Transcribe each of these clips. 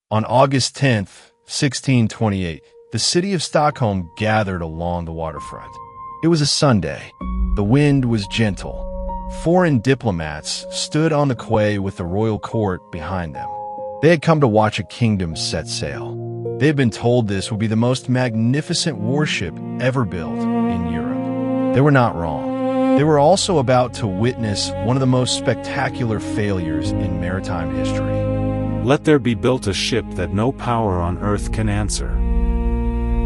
On August 10th, 1628, the city of Stockholm gathered along the waterfront. It was a Sunday. The wind was gentle. Foreign diplomats stood on the quay with the royal court behind them. They had come to watch a kingdom set sail. They had been told this would be the most magnificent warship ever built in Europe. They were not wrong. They were also about to witness one of the most spectacular failures in maritime history. Let there be built a ship that no power on earth can answer.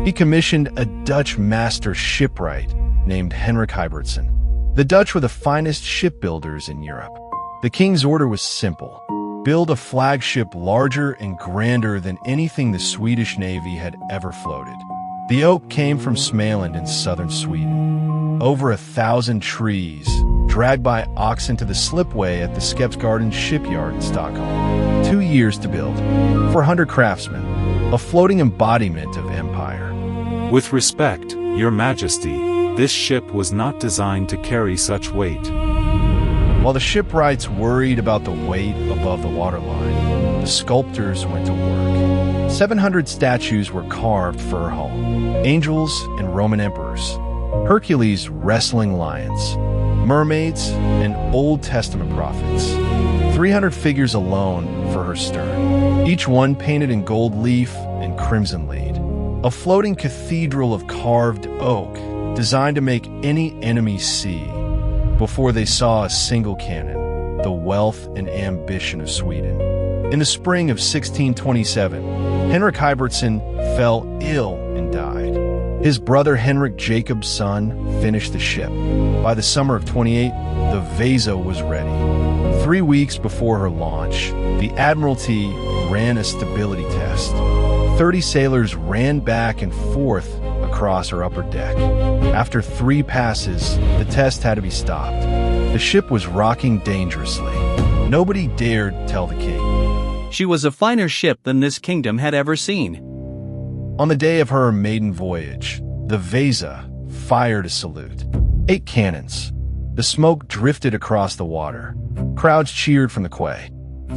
He commissioned a Dutch master shipwright named Henrik Hybertsen. The Dutch were the finest shipbuilders in Europe. The king's order was simple: build a flagship larger and grander than anything the Swedish Navy had ever floated. The oak came from Småland in southern Sweden. Over 1,000 trees, dragged by oxen to the slipway at the Skeppsgården shipyard in Stockholm. 2 years to build, 400 craftsmen, a floating embodiment of empire. With respect, Your Majesty, this ship was not designed to carry such weight. While the shipwrights worried about the weight above the waterline, the sculptors went to work. 700 statues were carved for her hull: angels and Roman emperors, Hercules wrestling lions, mermaids, and Old Testament prophets. 300 figures alone for her stern, each one painted in gold leaf and crimson lead. A floating cathedral of carved oak designed to make any enemy see, before they saw a single cannon, the wealth and ambition of Sweden. In the spring of 1627, Henrik Hybertsen fell ill and died. His brother Henrik Jacob's son finished the ship. By the summer of 28, the Vasa was ready. 3 weeks before her launch, the Admiralty ran a stability test. 30 sailors ran back and forth across her upper deck. After 3 passes, the test had to be stopped. The ship was rocking dangerously. Nobody dared tell the king. She was a finer ship than this kingdom had ever seen. On the day of her maiden voyage, the Vasa fired a salute. 8 cannons. The smoke drifted across the water. Crowds cheered from the quay.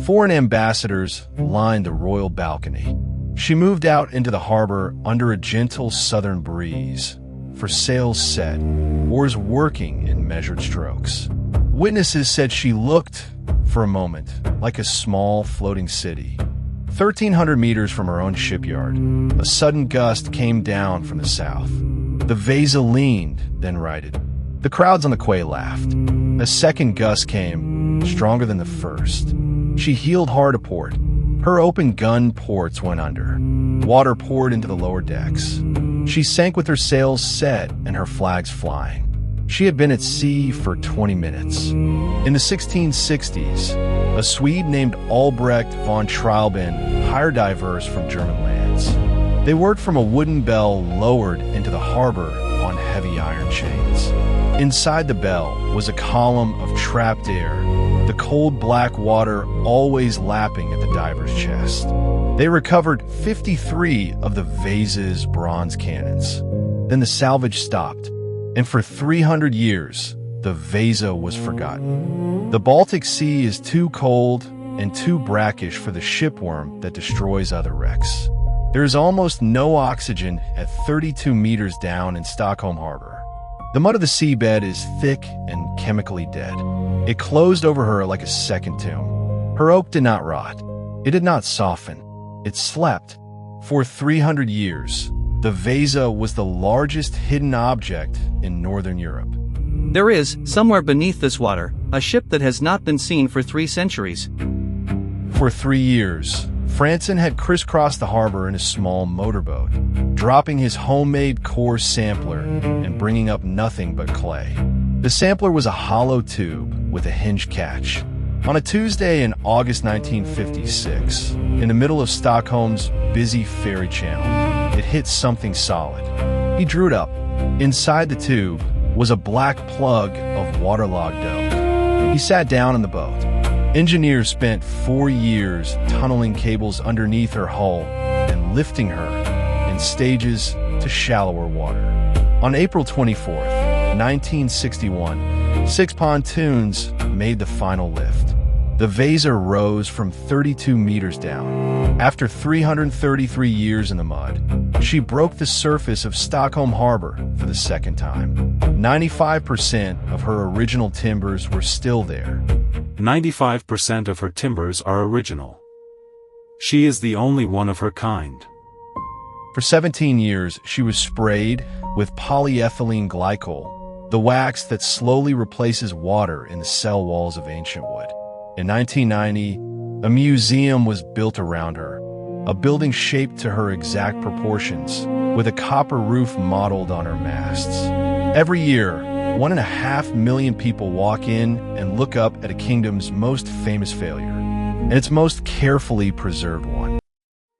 Foreign ambassadors lined the royal balcony. She moved out into the harbor under a gentle southern breeze, for sails set, oars working in measured strokes. Witnesses said she looked, for a moment, like a small floating city. 1,300 meters from her own shipyard, a sudden gust came down from the south. The Vasa leaned, then righted. The crowds on the quay laughed. A second gust came, stronger than the first. She heeled hard to port. Her open gun ports went under. Water poured into the lower decks. She sank with her sails set and her flags flying. She had been at sea for 20 minutes. In the 1660s, a Swede named Albrecht von Treileben hired divers from German lands. They worked from a wooden bell lowered into the harbor on heavy iron chains. Inside the bell was a column of trapped air, the cold black water always lapping at the diver's chest. They recovered 53 of the Vasa's bronze cannons. Then the salvage stopped, and for 300 years, the Vasa was forgotten. The Baltic Sea is too cold and too brackish for the shipworm that destroys other wrecks. There is almost no oxygen at 32 meters down in Stockholm Harbor. The mud of the seabed is thick and chemically dead. It closed over her like a second tomb. Her oak did not rot. It did not soften. It slept. For 300 years, the Vasa was the largest hidden object in Northern Europe. There is, somewhere beneath this water, a ship that has not been seen for 3 centuries. For 3 years, Franzén had crisscrossed the harbor in a small motorboat, dropping his homemade core sampler and bringing up nothing but clay. The sampler was a hollow tube with a hinged catch. On a Tuesday in August 1956, in the middle of Stockholm's busy ferry channel, it hit something solid. He drew it up. Inside the tube was a black plug of waterlogged oak. He sat down in the boat. Engineers spent 4 years tunneling cables underneath her hull and lifting her in stages to shallower water. On April 24th, 1961, 6 pontoons made the final lift. The Vasa rose from 32 meters down. After 333 years in the mud, she broke the surface of Stockholm Harbor for the second time. 95% of her original timbers were still there. 95% of her timbers are original. She is the only one of her kind. For 17 years, she was sprayed with polyethylene glycol, the wax that slowly replaces water in the cell walls of ancient wood. In 1990, a museum was built around her, a building shaped to her exact proportions, with a copper roof modeled on her masts. Every year, 1.5 million people walk in and look up at a kingdom's most famous failure, and its most carefully preserved one.